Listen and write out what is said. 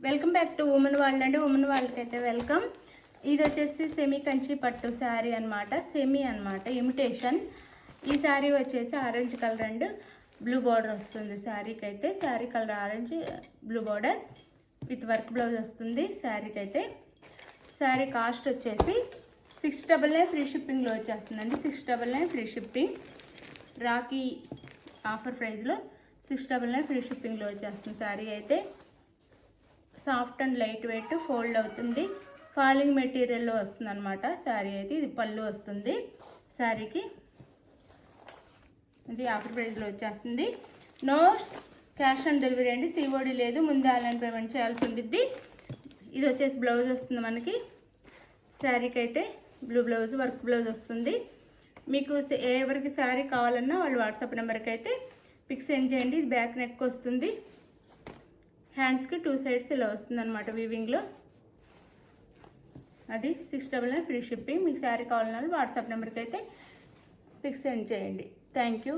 Welcome back to women world అండి. Women వరల్డ్కి అయితే welcome. ఇది వచ్చేసి సెమీ కంచి పట్టు శారీ అనమాట. సెమీ అనమాట, ఇమిటేషన్. ఈ శారీ వచ్చేసి orange colour and blue border వస్తుంది శారీకి అయితే. Sari colour orange blue border with work blouse వస్తుంది శారీకి అయితే. శారీ కాస్ట్ వచ్చేసి 699 ఫ్రీ షిప్పింగ్లో వచ్చేస్తుందండి. 699 ఫ్రీ షిప్పింగ్. రాఖీ ఆఫర్ ప్రైస్లో 699 ఫ్రీ షిప్పింగ్లో వచ్చేస్తుంది శారీ అయితే. Soft and light weight, fold అవుతుంది, ఫాలింగ్ మెటీరియల్లో వస్తుంది అనమాట శారీ అయితే. ఇది పళ్ళు వస్తుంది శారీకి. ఇది ఆఫర్ ప్రైస్లో వచ్చేస్తుంది. నో క్యాష్ ఆన్ డెలివరీ అండి, సిఓడి లేదు, ముందు ఆన్లైన్ పేమెంట్ చేయాల్సి ఉంటుంది. ఇది వచ్చేసి బ్లౌజ్ వస్తుంది మనకి శారీకి అయితే. బ్లూ బ్లౌజ్, వర్క్ బ్లౌజ్ వస్తుంది. మీకు ఎవరికి శారీ కావాలన్నా వాళ్ళు వాట్సాప్ నెంబర్కి అయితే పిక్ సెండ్ చేయండి. ఇది బ్యాక్ నెక్ వస్తుంది, హ్యాండ్స్కి 2 సైడ్స్ ఇలా వస్తుంది అనమాట వీవింగ్లో. అది 699 ఫ్రీ షిప్పింగ్. మీకు శారీ కావాలన్నా వాట్సాప్ నెంబర్కి అయితే పిక్ సెండ్ చేయండి. Thank you.